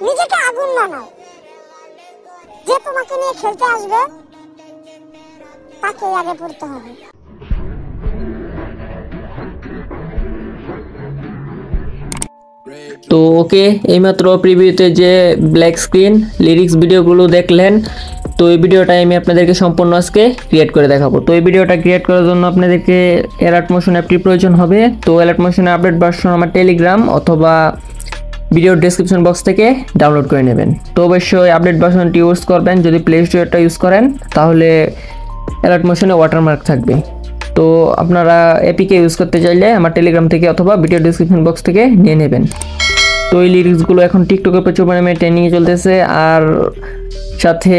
নিজেকে আগুন বানাও। যে তোমাকে নিয়ে খেলতে আসবে তাকে আগে পড়তে হবে। তো ওকে, এইমাত্র প্রিভিউতে যে ব্ল্যাক স্ক্রিন লিরিক্স ভিডিওগুলো দেখলেন, তো এই ভিডিওটা আমি আপনাদেরকে সম্পূর্ণ আজকে ক্রিয়েট করে দেখাবো। তো এই ভিডিওটা ক্রিয়েট করার জন্য আপনাদেরকে অ্যালার্ট মোশন অ্যাপটির প্রয়োজন হবে। তো অ্যালার্ট মোশনের আপডেট ভার্সন আমার টেলিগ্রাম অথবা ভিডিওর ডেসক্রিপশন বক্স থেকে ডাউনলোড করে নেবেন। তো অবশ্যই আপডেট ভার্সনটি ইউজ করবেন। যদি প্লে স্টোরটা ইউজ করেন তাহলে অ্যালার্ট মোশনে ওয়াটারমার্ক থাকবে। তো আপনারা এপিকে ইউজ করতে চাইলে আমার টেলিগ্রাম থেকে অথবা ভিডিও ডেসক্রিপশন বক্স থেকে নিয়ে নেবেন। তো এই লিরিক্সগুলো এখন টিকটকে প্রচুর পরিমাণে ট্রেন্ডিংয়ে চলতেছে, আর সাথে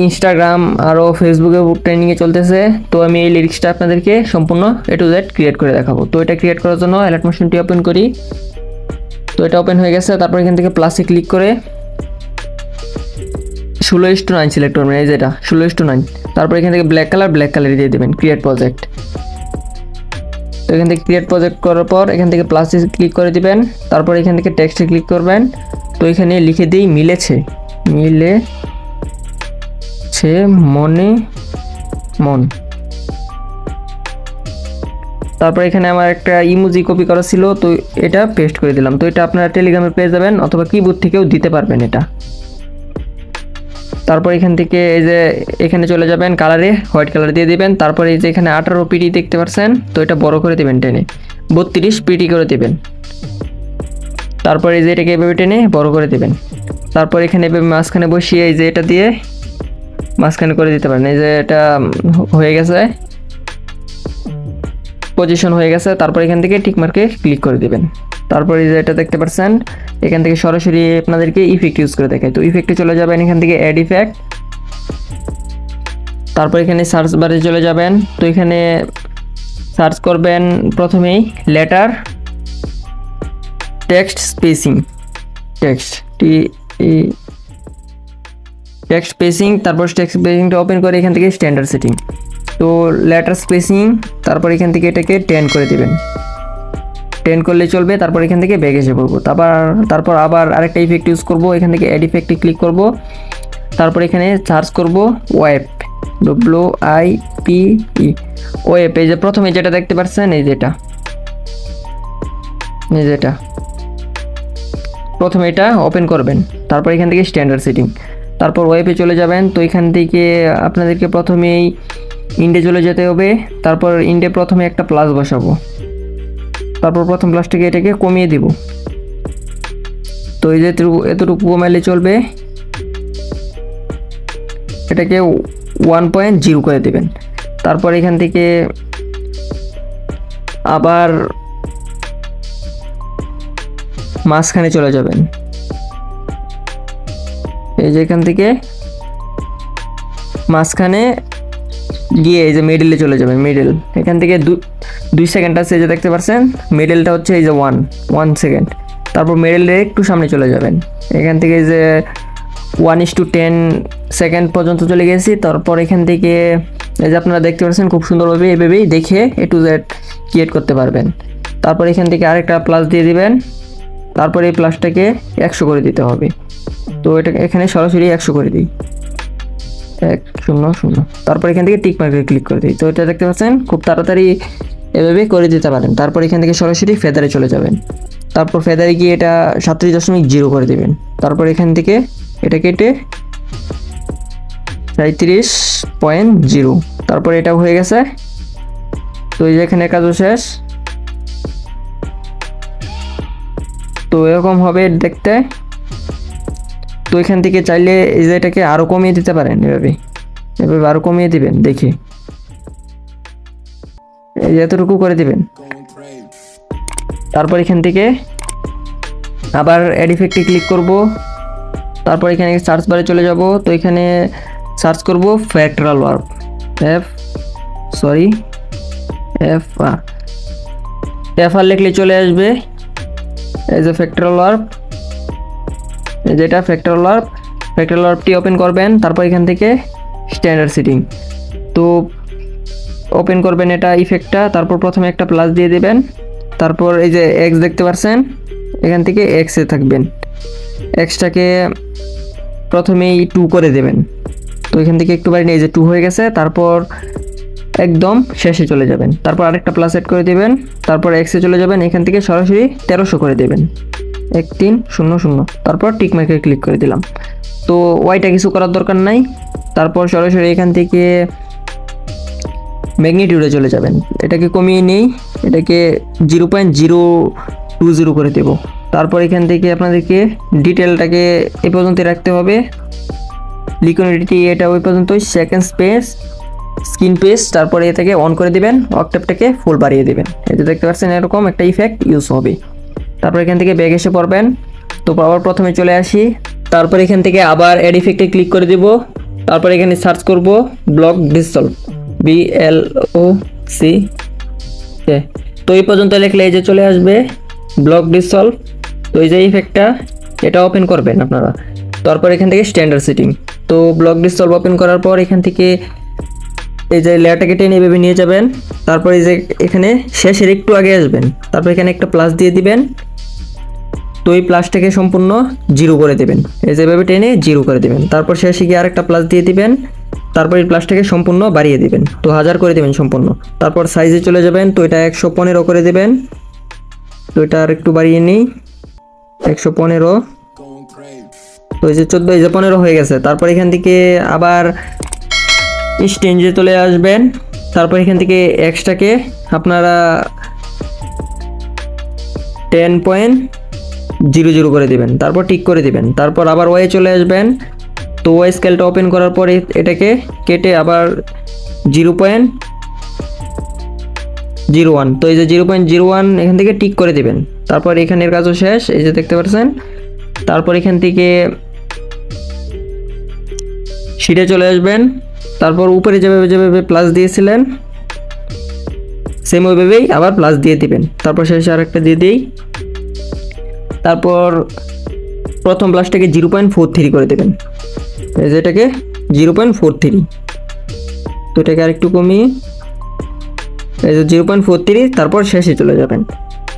ইনস্টাগ্রাম আরও ফেসবুকে ট্রেন্ডিংয়ে চলতেছে। তো আমি এই লিরিক্সটা আপনাদেরকে সম্পূর্ণ A to Z ক্রিয়েট করে দেখাবো। তো এটা ক্রিয়েট করার জন্য অ্যালার্ট মোশনটি ওপেন করি। তো এটা ওপেন হয়ে গেছে। তারপর এখান থেকে প্লাসে ক্লিক করে 16:9 সিলেক্ট করবেন, এই যেটা 16:9। তারপর এখান থেকে ব্ল্যাক কালার দিয়ে দেবেন, ক্রিয়েট প্রজেক্ট। তো এখান থেকে ক্রিয়েট প্রজেক্ট করার পর এখান থেকে প্লাসে ক্লিক করে দিবেন। তারপর এখান থেকে টেক্সটে ক্লিক করবেন। তো এখানে লিখে দিই মিলেছে মনে মন। তারপর এখানে আমার একটা ইমোজি কপি করা ছিল, তো এটা পেস্ট করে দিলাম। তো এটা আপনারা টেলিগ্রামে পেয়ে যাবেন অথবা কিবোর্ড থেকেও দিতে পারবেন এটা। তারপর এখান থেকে এই যে এখানে চলে যাবেন, কালারে হোয়াইট কালার দিয়ে দিবেন। তারপর এই যে এখানে 18 পিটি দেখতে পাচ্ছেন, তো এটা বড় করে দিবেন, টেনে 32 পিটি করে দিবেন। তারপর এই যে এটাকে এভাবে টেনে বড় করে দিবেন। তারপর এখানে এভাবে মাঝখানে বসিয়ে এই যে এটা দিয়ে মাঝখানে করে দিতে পারেন। এই যে এটা হয়ে গেছে, পজিশন হয়ে গেছে। তারপর এখান থেকে টিক মার্কে ক্লিক করে দিবেন। তারপর এই যে এটা দেখতে পাচ্ছেন, এখান থেকে সরাসরি আপনাদেরকে ইফেক্ট ইউজ করে দেখায়। তো ইফেক্টে চলে যাবেন, এখান থেকে অ্যাড ইফেক্ট। তারপর এখানে সার্চ বারে চলে যাবেন। তো এখানে সার্চ করবেন প্রথমেই letter text spacing, text spacing. তারপর টেক্সট স্পেসিংটা ওপেন করে এখান থেকে স্ট্যান্ডার্ড সেটিং। তো লেটার স্পেসিং, তারপর এখান থেকে এটাকে 10 করে দিবেন, 10 করলে চলবে। তারপর এখান থেকে ব্যাক এসে পড়বো। তারপর আবার আরেকটা ইফেক্ট ইউজ করব, এখান থেকে অ্যাড ইফেক্টে ক্লিক করব। তারপর এখানে সার্চ করব ওয়েব, WIPE ওয়েব। এই যে প্রথমে যেটা দেখতে পাচ্ছেন, এই যেটা প্রথমে এটা ওপেন করবেন। তারপর এখান থেকে স্ট্যান্ডার্ড সেটিং, তারপর ওয়েবে চলে যাবেন। তো এখান থেকে আপনাদেরকে প্রথমেই ইন্ডে চলে যেতে হবে। তারপর ইন্ডে প্রথমে একটা প্লাস বসাবো। তারপর প্রথম প্লাসটাকে এটাকে কমিয়ে দিব। তো এই যে এতটুকু কমাইলে চলবে, এটাকে 1.0 করে দেবেন। তারপর এখান থেকে আবার মাঝখানে চলে যাবেন। এই যে এখান থেকে মাঝখানে গিয়ে এই যে মিডলে চলে যাবেন, মিডল। এখান থেকে 2 সেকেন্ড আছে, এই যে দেখতে পাচ্ছেন, মিডলটা হচ্ছে এই যে 1 সেকেন্ড। তারপর মিডলে একটু সামনে চলে যাবেন। এখান থেকে যে 1:10 সেকেন্ড পর্যন্ত চলে গেছি। তারপর এখান থেকে এই যে আপনারা দেখতে পাচ্ছেন খুব সুন্দরভাবে এভাবেই দেখে A to Z ক্রিয়েট করতে পারবেন। তারপর এখান থেকে আরেকটা প্লাস দিয়ে দিবেন। তারপর এই প্লাসটাকে 100 করে দিতে হবে। তো এটা এখানে সরাসরি 100 করে দিই, 100। তারপর এখান থেকে টিক মার্কে ক্লিক করে দিই। তো এটা দেখতে পাচ্ছেন খুব তাড়াতাড়ি এভাবে করে দিতে পারেন। তারপর এখান থেকে সরাসরি ফেদারে চলে যাবেন। তারপর ফেদারে গিয়ে এটা 37.0 করে দেবেন। তারপর এখান থেকে এটা কেটে 37.0। তারপর এটা হয়ে গেছে। তো এই যে এখানে কাজও শেষ। তো এরকম হবে দেখতে। তো এখান থেকে চাইলে এই যে এটাকে আরও কমিয়ে দিতে পারেন, এভাবে আরও কমিয়ে দিবেন, দেখে এই যে এতটুকু করে দিবেন। তারপর এখান থেকে আবার অ্যাড ইফেক্টে ক্লিক করব। তারপর এখানে সার্চ বারে চলে যাব। তো এখানে সার্চ করব ফ্যাক্টরাল ওয়ার্ব, FR লিখলে চলে আসবে। এই যে ফ্যাক্টরাল ওয়ার্ব, যেটা ফ্যাক্টরাল ওয়ার্বটি ওপেন করবেন। তারপর এখান থেকে স্ট্যান্ডার্ড সেটিং, তো ওপেন করবেন এটা ইফেক্টটা। তারপর প্রথমে একটা প্লাস দিয়ে দেবেন। তারপর এই যে X দেখতে পাচ্ছেন, এখান থেকে X এ থাকবেন। এক্সটাকে প্রথমেই 2 করে দেবেন। তো এখান থেকে একটু বাড়ি নিয়ে যে 2 হয়ে গেছে, তারপর একদম শেষে চলে যাবেন, তারপর আরেকটা প্লাস এড করে দেবেন, তারপর এক্সে চলে যাবেন, এখান থেকে সরাসরি 1300 করে দেবেন, 1300, তারপর টিক মার্কে ক্লিক করে দিলাম। তো ওয়াইটা কিছু করার দরকার নাই, তারপর সরাসরি এখান থেকে ম্যাগনিটিউডে চলে যাবেন, এটাকে কমিয়ে নেই, এটাকে 0.020 করে দেব। তারপর এখান থেকে আপনাদেরকে ডিটেলটাকে এ পর্যন্ত রাখতে হবে, লিকুইডিটি এটা ওই পর্যন্তই, সেকেন্ড স্পেস স্ক্রিন পেজ, তারপরে এটাকে অন করে দিবেন, অক্টেপটাকে ফুল বাড়িয়ে দিবেন। এই যে দেখতে পাচ্ছেন এরকম একটা ইফেক্ট ইউজ হবে। তারপর এখান থেকে ব্যাগ এসে পড়বেন, তো আবার প্রথমে চলে আসি, তারপর এখান থেকে আবার অ্যাড ইফেক্টে ক্লিক করে দেব, তারপর এখানে সার্চ করব ব্লক ডিসলভ, BLOC। তো এই পর্যন্ত লিখলে এই যে চলে আসবে ব্লক ডিসলভ। তো এই যে ইফেক্টটা এটা ওপেন করবেন আপনারা, তারপর এখান থেকে স্ট্যান্ডার্ড সেটিং, তো ব্লক ডিসলভ ওপেন করার পর এখান থেকে এই যে লেয়ারটাকে টেনে এভাবে নিয়ে যাবেন, তারপর এই যে এখানে শেষের একটু আগে আসবেন, তারপর এখানে একটা প্লাস দিয়ে দিবেন, তো এই প্লাসটাকে সম্পূর্ণ 0 করে দেবেন, এই যে এভাবে টেনে 0 করে দেবেন, তারপর শেষে গিয়ে আরেকটা প্লাস দিয়ে দিবেন, তারপর এই প্লাসটাকে সম্পূর্ণ বাড়িয়ে দিবেন, তো 1000 করে দেবেন সম্পূর্ণ। তারপর সাইজে চলে যাবেন, তো এটা 115 করে দেবেন, তো এটা আর একটু বাড়িয়ে নিই, 115, তো এই যে 14, এই যে 15 হয়ে গেছে। তারপর এখান থেকে আবার স্টেঞ্জে চলে আসবেন, তারপর এখান থেকে এক্সটাকে আপনারা 10.00 করে দিবেন, তারপর টিক করে দিবেন, তারপর আবার ওয়াই চলে আসবেন, তো ওয়াই স্কেলটা ওপেন করার পরে এটাকে কেটে আবার 0.01, তো এই যে 0.01 এখান থেকে টিক করে দিবেন, তারপর এখানের কাজও শেষ, এই যে দেখতে পাচ্ছেন। তারপর এখান থেকে শিটে চলে আসবেন, তারপর উপরে যেভাবে প্লাস দিয়েছিলেন সেম ওইভাবেই আবার প্লাস দিয়ে দিবেন, তারপর শেষে আরেকটা দিয়ে দিই, তারপর প্রথম প্লাসটাকে 0.43 করে দেবেন, এই যেটাকে 0.43, তো এটাকে আরেকটু কমিয়ে এই যে 0.43, তারপর শেষে চলে যাবেন,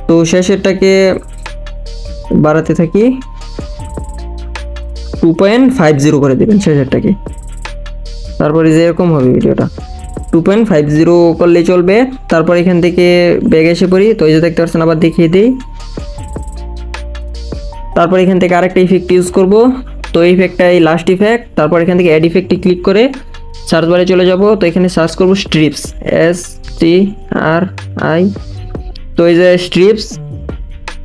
তো শেষেরটাকে বাড়াতে থাকি 2.50 করে দেবেন শেষেরটাকে, তারপরে যে এরকম হবে ভিডিওটা 2.50 করলেই চলবে। তারপর এখান থেকে ব্যাগ এসে পড়ি, তো এই যে দেখতে পাচ্ছেন আবার দেখিয়ে দিই, তারপর এখান থেকে আরেকটা ইফেক্ট ইউজ করব, তো এই ইফেক্টটাই লাস্ট ইফেক্ট। তারপর এখান থেকে অ্যাড ইফেক্টে ক্লিক করে সার্চ বারে চলে যাব, তো এখানে সার্চ করব স্ট্রিপস, STRI, তো এই যে স্ট্রিপস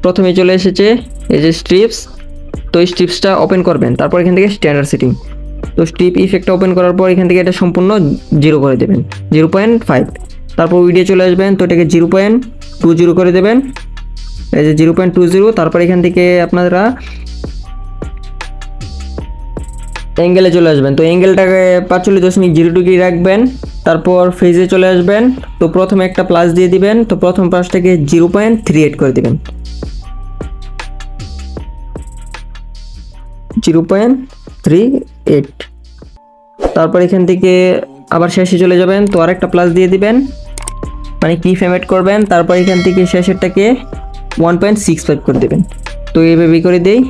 প্রথমে চলে এসেছে, এই যে স্ট্রিপস, তো এই স্ট্রিপসটা ওপেন করবেন, তারপর এখান থেকে স্ট্যান্ডার্ড সেটিং, তো স্ট্রিপ ইফেক্টটা ওপেন করার পর এখান থেকে এটা সম্পূর্ণ 0 করে দেবেন, 0.5, তারপর ভিডিও চলে আসবেন, তো এটাকে 0.20 করে দেবেন, এই যে 0.20, তারপর এখান থেকে আপনারা অ্যাঙ্গেলে চলে আসবেন, তো অ্যাঙ্গেলটাকে 45.0 ডিগ্রি রাখবেন, তারপর ফেজে চলে আসবেন, তো প্রথমে একটা প্লাস দিয়ে দিবেন, তো প্রথম প্লাসটাকে 0.38 করে দিবেন, 0.38, তারপর এখান থেকে আবার শেষে চলে যাবেন, তো আরেকটা প্লাস দিয়ে দিবেন, মানে কি ফ্রেম এড করবেন, তারপর এখান থেকে শেষেরটাকে 1.65 করে দেবেন, তো এইভাবে করে দেই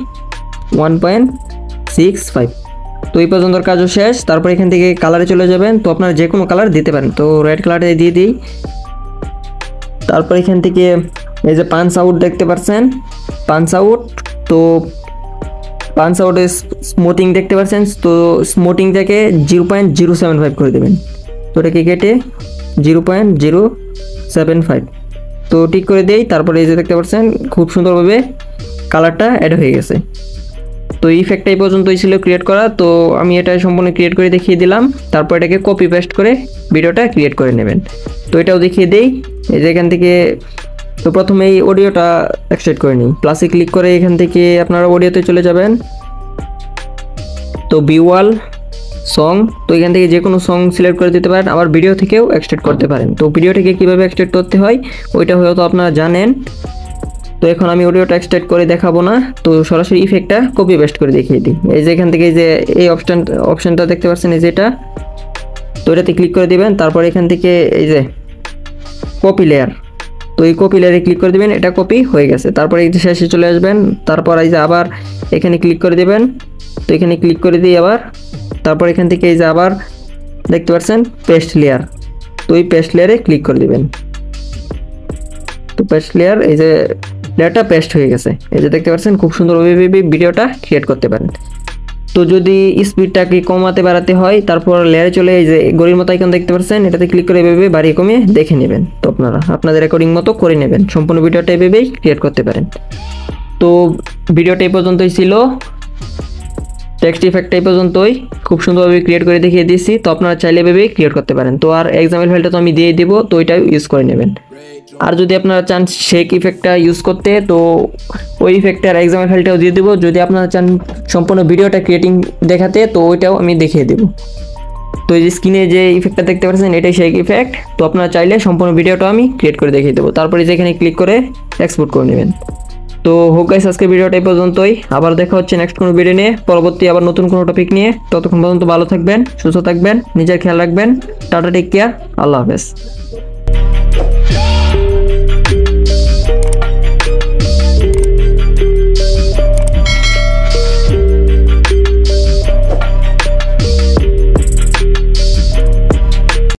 1.65, তো এই পর্যন্ত কাজও শেষ। তারপর এখান থেকে কালারে চলে যাবেন, তো আপনারা যে কোনো কালার দিতে পারেন, তো রেড কালারটা দিয়ে দিই, তারপর এখান থেকে এই যে পাঞ্চ আউট দেখতে পাচ্ছেন, পাঞ্চ আউট, তো পাঞ্চ আউটে স্মুথিং দেখতে পাচ্ছেন, তো স্মুথিংটাকে 0.075 করে দেবেন, তো এটাকে কেটে 0.075, তো ঠিক করে দেই, তারপরে এই যে দেখতে পাচ্ছেন খুব সুন্দরভাবে কালারটা অ্যাড হয়ে গেছে। তো এই ইফেক্টটা এই পর্যন্তই ছিল ক্রিয়েট করা, তো আমি এটা সম্পূর্ণ ক্রিয়েট করে দেখিয়ে দিলাম, তারপর এটাকে কপি পেস্ট করে ভিডিওটা ক্রিয়েট করে নেবেন, তো এটাও দেখিয়ে দেই, এই যে এখান থেকে তো প্রথমে এই অডিওটা এক্সট্রাক্ট করে নিই, প্লাসে ক্লিক করে এখান থেকে আপনারা অডিওতে চলে যাবেন, তো ভিউয়াল সং, তো এখান থেকে যে কোনো সং সিলেক্ট করে দিতে পারেন, আবার ভিডিও থেকেও এক্সট্রাক্ট করতে পারেন, তো ভিডিও থেকে কীভাবে এক্সট্রাক্ট করতে হয় ওইটা হয়তো আপনারা জানেন, তো এখন আমি অডিওটা এক্সট্রাক্ট করে দেখাবো না, তো সরাসরি ইফেক্টটা কপি পেস্ট করে দেখিয়ে দিই, এই যে এখান থেকে এই যে এই অপশানটা দেখতে পাচ্ছেন, এই যে এটা, তো এটাতে ক্লিক করে দিবেন, তারপর এখান থেকে এই যে কপি লেয়ার, তো এই কপি লেয়ারে ক্লিক করে দিবেন, এটা কপি হয়ে গেছে। তারপর এই যে শেষে চলে আসবেন, তারপর এই যে আবার এখানে ক্লিক করে দিবেন। তো এখানে ক্লিক করে দিই আবার, তারপর এখান থেকে এই যে আবার দেখতে পাচ্ছেন পেস্ট লেয়ার, তো এই পেস্ট লেয়ারে ক্লিক করে দিবেন। তো পেস্ট লেয়ার, এই যে লেয়ারটা পেস্ট হয়ে গেছে, এই যে দেখতে পাচ্ছেন খুব সুন্দরভাবে ভিডিওটা ক্রিয়েট করতে পারেন। তো যদি স্পিডটাকে কমাতে বাড়াতে হয়, তারপর লেয়ারে চলে এই যে ঘড়ির মতো আইকন দেখতে পাচ্ছেন, এটাতে ক্লিক করে এভাবে বাড়িয়ে কমিয়ে দেখে নেবেন। তো আপনারা আপনাদের রেকর্ডিং মতো করে নেবেন, সম্পূর্ণ ভিডিওটা এভাবেই ক্রিয়েট করতে পারেন। তো ভিডিওটা এই পর্যন্তই ছিল, টেক্সট ইফেক্টটা এই পর্যন্তই, খুব সুন্দরভাবে ক্রিয়েট করে দেখিয়ে দিয়েছি। তো আপনারা চাইলে এভাবেই ক্রিয়েট করতে পারেন। তো আর এক্সাম্পল ফাইলটা তো আমি দিয়ে দিব, তো ওইটা ইউজ করে নেবেন। আর যদি আপনারা চান শেক ইফেক্টটা ইউজ করতে, তো ওই ইফেক্টটার এক্সাম্পল ফাইলটাও দিয়ে দেবো। যদি আপনারা চান সম্পূর্ণ ভিডিওটা ক্রিয়েটিং দেখাতে, তো ওইটাও আমি দেখিয়ে দেবো। তো এই যে স্ক্রিনে যে ইফেক্টটা দেখতে পাচ্ছেন, এটাই শেক ইফেক্ট। তো আপনারা চাইলে সম্পূর্ণ ভিডিওটা আমি ক্রিয়েট করে দেখিয়ে দেবো। তারপরে যেখানে ক্লিক করে এক্সপোর্ট করে নেবেন। তো হোক গাইস, আজকে ভিডিওটা এই পর্যন্তই। আবার দেখা হচ্ছে নেক্সট কোনো ভিডিও নিয়ে, পরবর্তী আবার নতুন কোনো টপিক নিয়ে। ততক্ষণ পর্যন্ত ভালো থাকবেন, সুস্থ থাকবেন, নিজের খেয়াল রাখবেন। টাটা, টেক কেয়ার, আল্লাহ হাফেজ।